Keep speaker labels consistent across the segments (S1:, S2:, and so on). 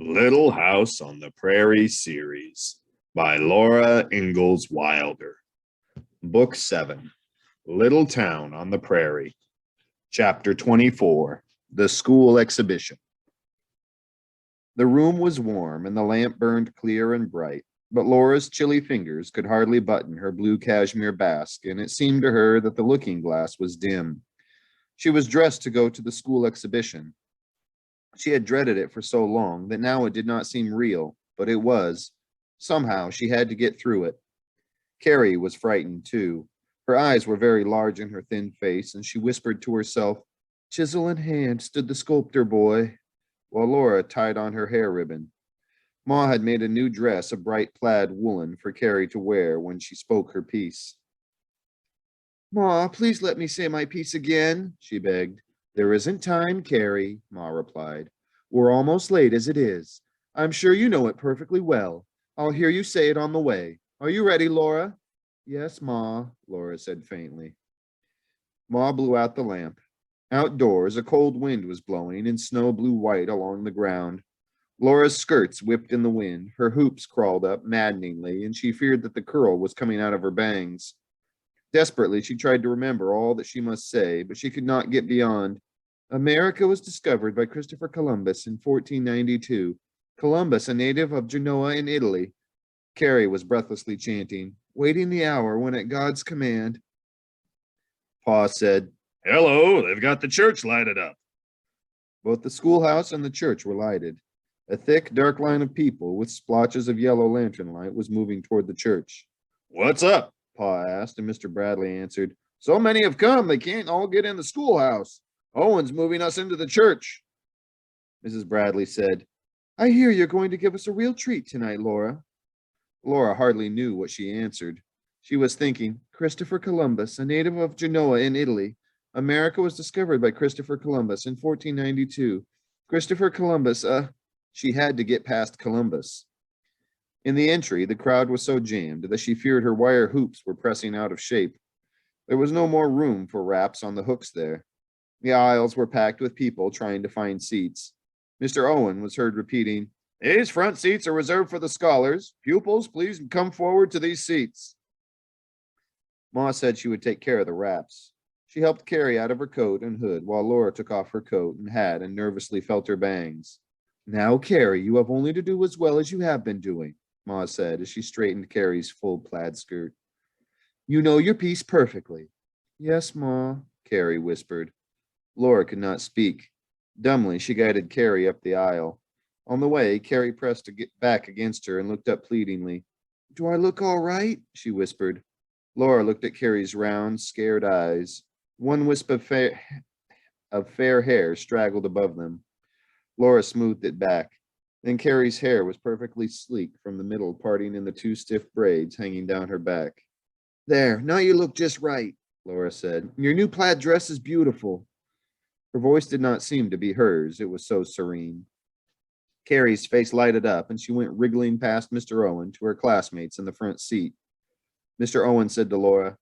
S1: Little House on the Prairie series by Laura Ingalls Wilder. Book 7, Little Town on the Prairie. Chapter 24, The School Exhibition. The room was warm and the lamp burned clear and bright, but Laura's chilly fingers could hardly button her blue cashmere basque, and it seemed to her that the looking glass was dim. She was dressed to go to the school exhibition. She had dreaded it for so long that now it did not seem real, but it was. Somehow she had to get through it. Carrie was frightened too. Her eyes were very large in her thin face, and she whispered to herself, "Chisel in hand stood the sculptor boy," while Laura tied on her hair ribbon. Ma had made a new dress of bright plaid woolen for Carrie to wear when she spoke her piece. "Ma, please let me say my piece again," she begged. "There isn't time, Carrie," Ma replied. "We're almost late as it is. I'm sure you know it perfectly well. I'll hear you say it on the way. Are you ready, Laura?" "Yes, Ma," Laura said faintly. Ma blew out the lamp. Outdoors, a cold wind was blowing, and snow blew white along the ground. Laura's skirts whipped in the wind, her hoops crawled up maddeningly, and she feared that the curl was coming out of her bangs. Desperately, she tried to remember all that she must say, but she could not get beyond. "America was discovered by Christopher Columbus in 1492. Columbus, a native of Genoa in Italy." Carrie was breathlessly chanting, "Waiting the hour when at God's command." Pa said,
S2: "Hello, they've got the church lighted up."
S1: Both the schoolhouse and the church were lighted. A thick, dark line of people with splotches of yellow lantern light was moving toward the church.
S2: "What's up?"
S1: Pa asked, and Mr. Bradley answered, "So many have come, they can't all get in the schoolhouse. Owen's moving us into the church." Mrs. Bradley said, "I hear you're going to give us a real treat tonight, Laura." Laura hardly knew what she answered. She was thinking, Christopher Columbus, a native of Genoa in Italy. America was discovered by Christopher Columbus in 1492. Christopher Columbus, she had to get past Columbus. In the entry, the crowd was so jammed that she feared her wire hoops were pressing out of shape. There was no more room for wraps on the hooks there. The aisles were packed with people trying to find seats. Mr. Owen was heard repeating, "These front seats are reserved for the scholars. Pupils, please come forward to these seats." Ma said she would take care of the wraps. She helped Carrie out of her coat and hood while Laura took off her coat and hat and nervously felt her bangs. "Now, Carrie, you have only to do as well as you have been doing," Ma said as she straightened Carrie's full plaid skirt. "You know your piece perfectly." "Yes, Ma," Carrie whispered. Laura could not speak. Dumbly, she guided Carrie up the aisle. On the way, Carrie pressed back against her and looked up pleadingly. "Do I look all right?" she whispered. Laura looked at Carrie's round, scared eyes. One wisp of fair hair straggled above them. Laura smoothed it back. Then Carrie's hair was perfectly sleek from the middle, parting in the two stiff braids hanging down her back. "There, now you look just right," Laura said. "Your new plaid dress is beautiful." Her voice did not seem to be hers, it was so serene. Carrie's face lighted up, and she went wriggling past Mr. Owen to her classmates in the front seat. Mr. Owen said to Laura,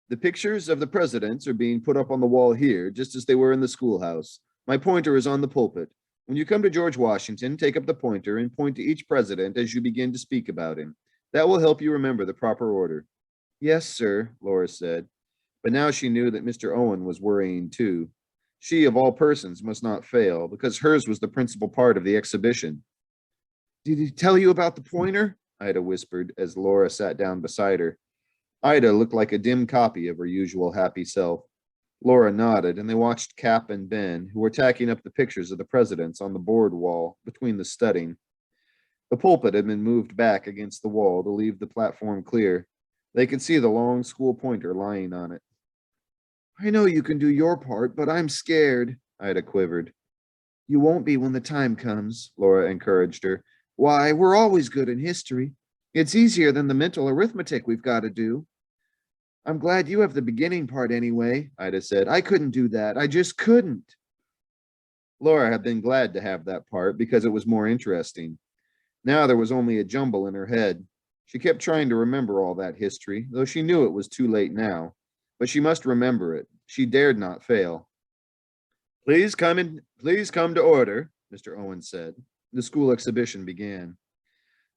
S1: "The pictures of the presidents are being put up on the wall here, just as they were in the schoolhouse. My pointer is on the pulpit. When you come to George Washington, take up the pointer and point to each president as you begin to speak about him. That will help you remember the proper order." "Yes, sir," Laura said. But now she knew that Mr. Owen was worrying too. She, of all persons, must not fail, because hers was the principal part of the exhibition. "Did he tell you about the pointer?" Ida whispered as Laura sat down beside her. Ida looked like a dim copy of her usual happy self. Laura nodded, and they watched Cap and Ben, who were tacking up the pictures of the presidents on the board wall between the studding. The pulpit had been moved back against the wall to leave the platform clear. They could see the long school pointer lying on it. "I know you can do your part, but I'm scared," Ida quivered. "You won't be when the time comes," Laura encouraged her. "Why, we're always good in history. It's easier than the mental arithmetic we've got to do." "I'm glad you have the beginning part anyway," Ida said. "I couldn't do that. I just couldn't." Laura had been glad to have that part because it was more interesting. Now there was only a jumble in her head. She kept trying to remember all that history, though she knew it was too late now. But she must remember it. She dared not fail. Please come to order," Mr. Owen said. The school exhibition began.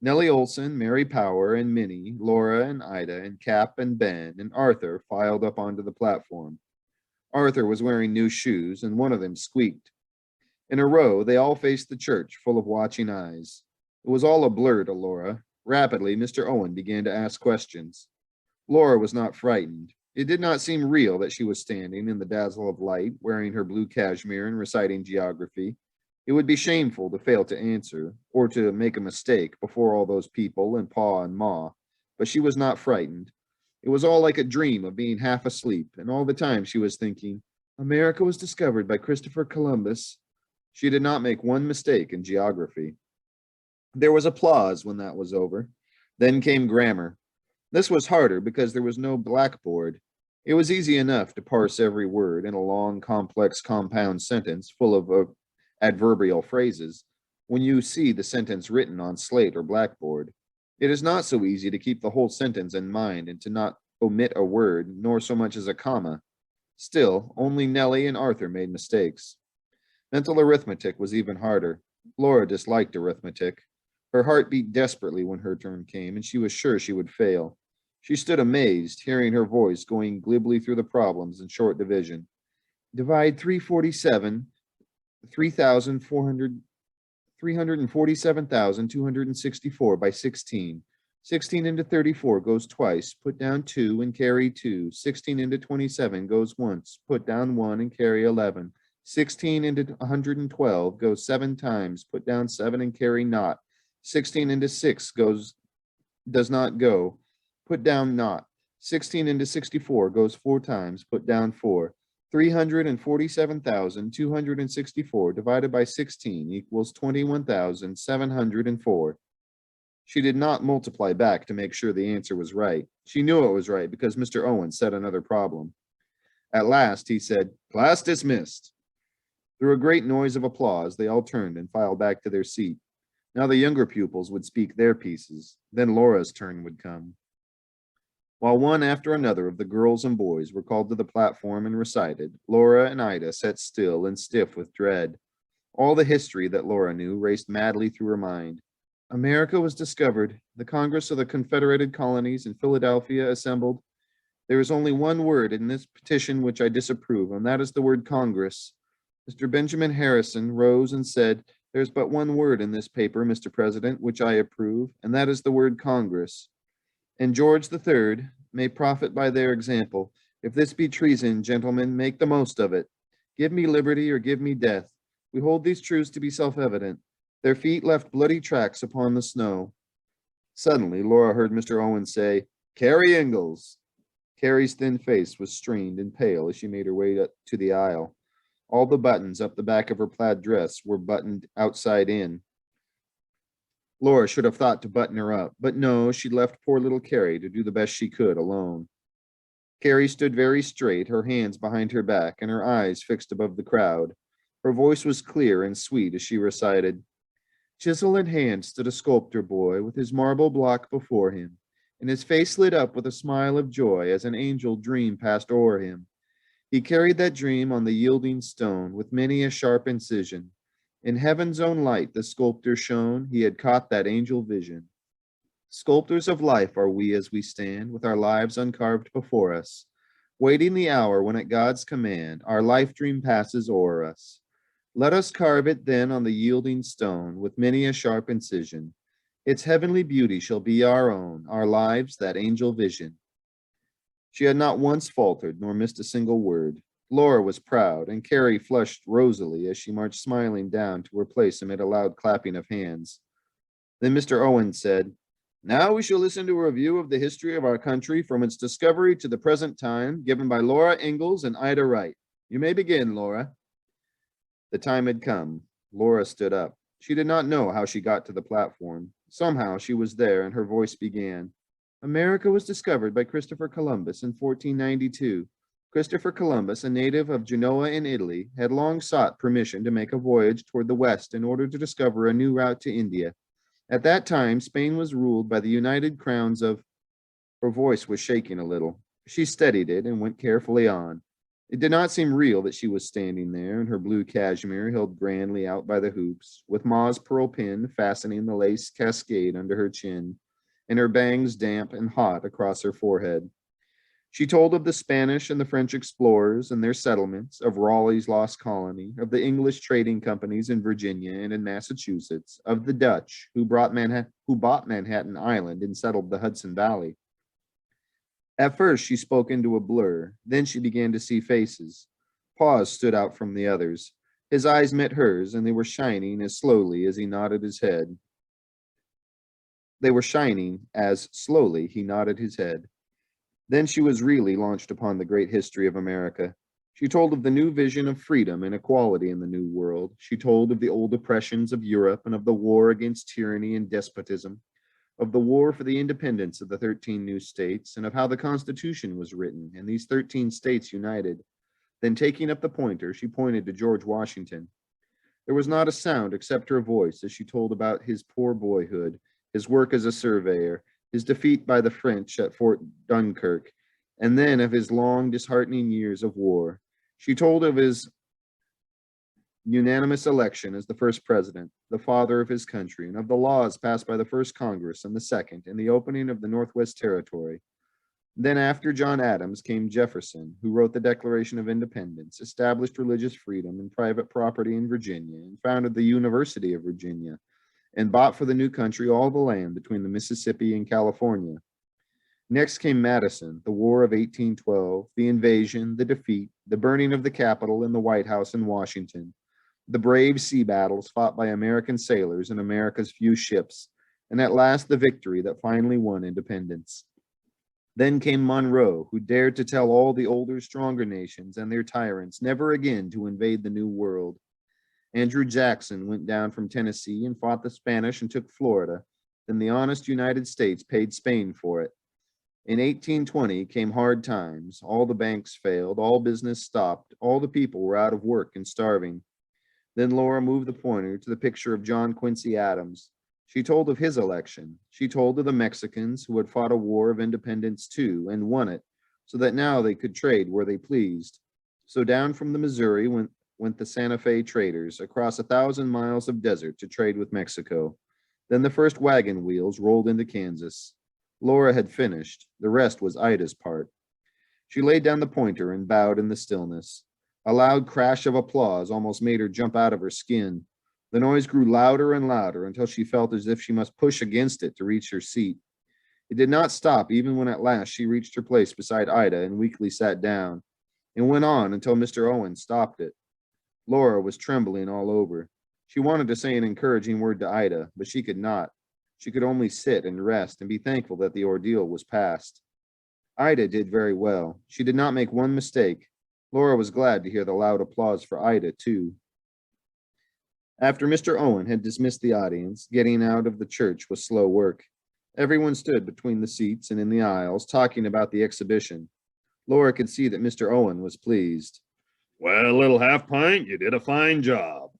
S1: Nellie Olson, Mary Power, and Minnie, Laura and Ida, and Cap and Ben, and Arthur filed up onto the platform. Arthur was wearing new shoes, and one of them squeaked. In a row, they all faced the church, full of watching eyes. It was all a blur to Laura. Rapidly, Mr. Owen began to ask questions. Laura was not frightened. It did not seem real that she was standing in the dazzle of light, wearing her blue cashmere and reciting geography. It would be shameful to fail to answer, or to make a mistake before all those people and Pa and Ma, but she was not frightened. It was all like a dream of being half asleep, and all the time she was thinking, America was discovered by Christopher Columbus. She did not make one mistake in geography. There was applause when that was over. Then came grammar. This was harder because there was no blackboard. It was easy enough to parse every word in a long, complex, compound sentence full of adverbial phrases when you see the sentence written on slate or blackboard. It is not so easy to keep the whole sentence in mind and to not omit a word, nor so much as a comma. Still, only Nellie and Arthur made mistakes. Mental arithmetic was even harder. Laura disliked arithmetic. Her heart beat desperately when her turn came, and she was sure she would fail. She stood amazed, hearing her voice going glibly through the problems in short division. Divide 347, 347,264 by 16. 16 into 34 goes twice. Put down 2 and carry 2. 16 into 27 goes once. Put down 1 and carry 11. 16 into 112 goes 7 times. Put down 7 and carry naught. 16 into 6 does not go. Put down naught. 16 into 64 goes 4 times. Put down 4. 347,264 divided by 16 equals 21,704. She did not multiply back to make sure the answer was right. She knew it was right because Mr. Owen set another problem. At last, he said, Class dismissed. Through a great noise of applause, they all turned and filed back to their seat. Now the younger pupils would speak their pieces. Then Laura's turn would come. While one after another of the girls and boys were called to the platform and recited, Laura and Ida sat still and stiff with dread. All the history that Laura knew raced madly through her mind. America was discovered. The Congress of the Confederated Colonies in Philadelphia assembled. There is only one word in this petition which I disapprove, and that is the word Congress. Mr. Benjamin Harrison rose and said, There's but one word in this paper, Mr. President, which I approve, and that is the word Congress. And George III may profit by their example. If this be treason, gentlemen, make the most of it. Give me liberty or give me death. We hold these truths to be self-evident. Their feet left bloody tracks upon the snow. Suddenly, Laura heard Mr. Owen say, Carrie Ingalls. Carrie's thin face was strained and pale as she made her way to the aisle. All the buttons up the back of her plaid dress were buttoned outside in. Laura should have thought to button her up, but no, she left poor little Carrie to do the best she could alone. Carrie stood very straight, her hands behind her back and her eyes fixed above the crowd. Her voice was clear and sweet as she recited, Chisel in hand stood a sculptor boy with his marble block before him, and his face lit up with a smile of joy as an angel dream passed o'er him. He carried that dream on the yielding stone with many a sharp incision. In heaven's own light the sculptor shone, he had caught that angel vision. Sculptors of life are we as we stand, with our lives uncarved before us, waiting the hour when at God's command our life dream passes o'er us. Let us carve it then on the yielding stone with many a sharp incision. Its heavenly beauty shall be our own, our lives that angel vision. She had not once faltered nor missed a single word. Laura was proud, and Carrie flushed rosily as she marched smiling down to her place amid a loud clapping of hands. Then Mr. Owen said, Now we shall listen to a review of the history of our country from its discovery to the present time, given by Laura Ingalls and Ida Wright. You may begin, Laura. The time had come. Laura stood up. She did not know how she got to the platform. Somehow she was there, and her voice began. America was discovered by Christopher Columbus in 1492. Christopher Columbus, a native of Genoa in Italy, had long sought permission to make a voyage toward the west in order to discover a new route to India. At that time, Spain was ruled by the United Crowns of... Her voice was shaking a little. She steadied it and went carefully on. It did not seem real that she was standing there in her blue cashmere held grandly out by the hoops, with Ma's pearl pin fastening the lace cascade under her chin, and her bangs damp and hot across her forehead. She told of the Spanish and the French explorers and their settlements, of Raleigh's lost colony, of the English trading companies in Virginia and in Massachusetts, of the Dutch who bought Manhattan Island and settled the Hudson Valley. At first, she spoke into a blur. Then she began to see faces. Paws stood out from the others. His eyes met hers, and they were shining as slowly as he nodded his head. They were shining as slowly he nodded his head. Then she was really launched upon the great history of America. She told of the new vision of freedom and equality in the New World. She told of the old oppressions of Europe and of the war against tyranny and despotism, of the war for the independence of the 13 new states, and of how the Constitution was written and these 13 states united. Then, taking up the pointer, she pointed to George Washington. There was not a sound except her voice as she told about his poor boyhood, his work as a surveyor, his defeat by the French at Fort Dunkirk, and then of his long, disheartening years of war. She told of his unanimous election as the first president, the father of his country, and of the laws passed by the first Congress and the second, and the opening of the Northwest Territory. Then after John Adams came Jefferson, who wrote the Declaration of Independence, established religious freedom and private property in Virginia, and founded the University of Virginia, and bought for the new country all the land between the Mississippi and California. Next came Madison, the War of 1812, the invasion, the defeat, the burning of the Capitol and the White House in Washington, the brave sea battles fought by American sailors and America's few ships, and at last the victory that finally won independence. Then came Monroe, who dared to tell all the older, stronger nations and their tyrants never again to invade the New World. Andrew Jackson went down from Tennessee and fought the Spanish and took Florida. Then the honest United States paid Spain for it. In 1820 came hard times. All the banks failed, all business stopped, all the people were out of work and starving. Then Laura moved the pointer to the picture of John Quincy Adams. She told of his election. She told of the Mexicans who had fought a war of independence too and won it, so that now they could trade where they pleased. So down from the Missouri went the Santa Fe traders across 1,000 miles of desert to trade with Mexico. Then the first wagon wheels rolled into Kansas. Laura had finished. The rest was Ida's part. She laid down the pointer and bowed in the stillness. A loud crash of applause almost made her jump out of her skin. The noise grew louder and louder until she felt as if she must push against it to reach her seat. It did not stop even when at last she reached her place beside Ida and weakly sat down. It went on until Mr. Owen stopped it. Laura was trembling all over. She wanted to say an encouraging word to Ida, but she could not. She could only sit and rest and be thankful that the ordeal was past. Ida did very well. She did not make one mistake. Laura was glad to hear the loud applause for Ida, too. After Mr. Owen had dismissed the audience, getting out of the church was slow work. Everyone stood between the seats and in the aisles, talking about the exhibition. Laura could see that Mr. Owen was pleased.
S2: Well, little half pint, you did a fine job,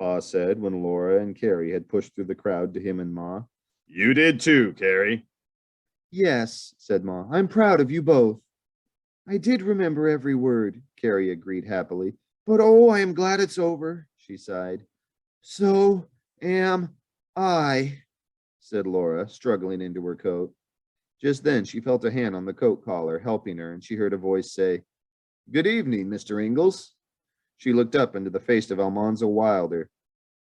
S1: Pa said when Laura and Carrie had pushed through the crowd to him and Ma.
S2: You did too, Carrie.
S1: Yes, said Ma. I'm proud of you both. I did remember every word, Carrie agreed happily. But oh, I am glad it's over, she sighed. So am I, said Laura, struggling into her coat. Just then she felt a hand on the coat collar, helping her, and she heard a voice say, Good evening, Mr. Ingalls. She looked up into the face of Almanzo Wilder.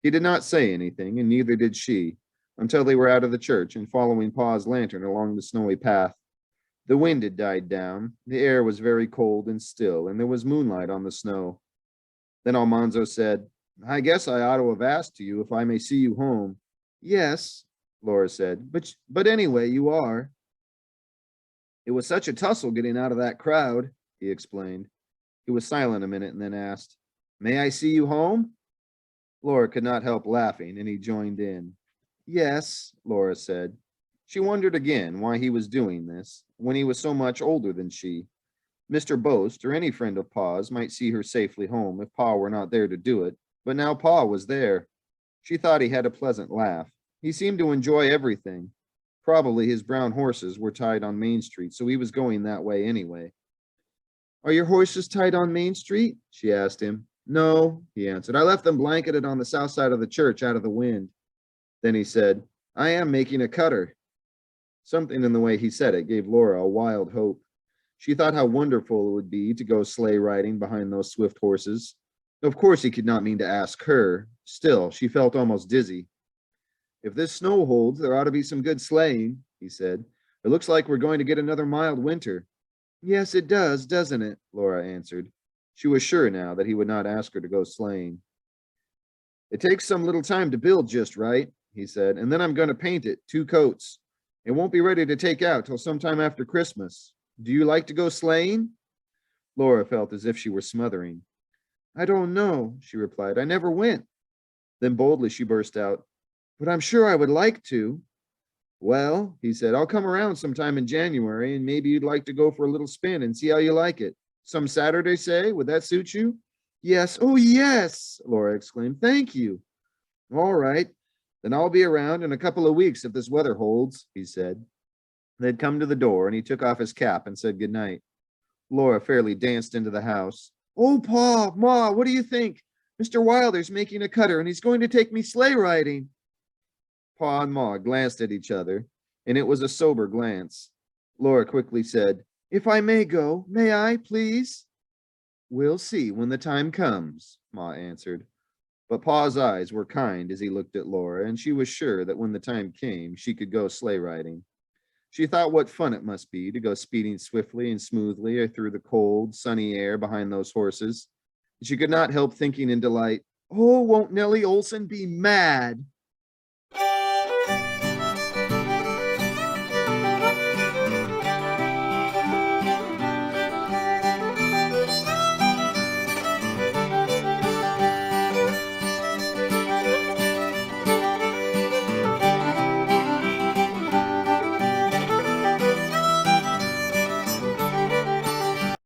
S1: He did not say anything, and neither did she, until they were out of the church and following Pa's lantern along the snowy path. The wind had died down, the air was very cold and still, and there was moonlight on the snow. Then Almanzo said, I guess I ought to have asked you if I may see you home. Yes, Laura said, but anyway, you are. It was such a tussle getting out of that crowd, he explained. He was silent a minute and then asked, May I see you home? Laura could not help laughing, and he joined in. Yes, Laura said. She wondered again why he was doing this, when he was so much older than she. Mr. Boast, or any friend of Pa's, might see her safely home if Pa were not there to do it, but now Pa was there. She thought he had a pleasant laugh. He seemed to enjoy everything. Probably his brown horses were tied on Main Street, so he was going that way anyway. Are your horses tied on Main Street? She asked him. No, he answered. I left them blanketed on the south side of the church out of the wind. Then he said, I am making a cutter. Something in the way he said it gave Laura a wild hope. She thought how wonderful it would be to go sleigh riding behind those swift horses. Of course, he could not mean to ask her. Still, she felt almost dizzy. If this snow holds, there ought to be some good sleighing, he said. It looks like we're going to get another mild winter. Yes, it does, doesn't it? Laura answered. She was sure now that he would not ask her to go sleighing. It takes some little time to build just right, he said, and then I'm going to paint it, 2 coats. It won't be ready to take out till sometime after Christmas. Do you like to go sleighing? Laura felt as if she were smothering. I don't know, she replied. I never went. Then boldly she burst out, but I'm sure I would like to. Well, he said, I'll come around sometime in January, and maybe you'd like to go for a little spin and see how you like it. Some Saturday, say? Would that suit you? Yes. Oh, yes, Laura exclaimed. Thank you. All right. Then I'll be around in a couple of weeks if this weather holds, he said. They'd come to the door, and he took off his cap and said goodnight. Laura fairly danced into the house. Oh, Pa, Ma, what do you think? Mr. Wilder's making a cutter, and he's going to take me sleigh riding. Pa and Ma glanced at each other, and it was a sober glance. Laura quickly said, If I may go, may I, please? We'll see when the time comes, Ma answered. But Pa's eyes were kind as he looked at Laura, and she was sure that when the time came, she could go sleigh riding. She thought what fun it must be to go speeding swiftly and smoothly through the cold, sunny air behind those horses. She could not help thinking in delight, Oh, won't Nellie Olson be mad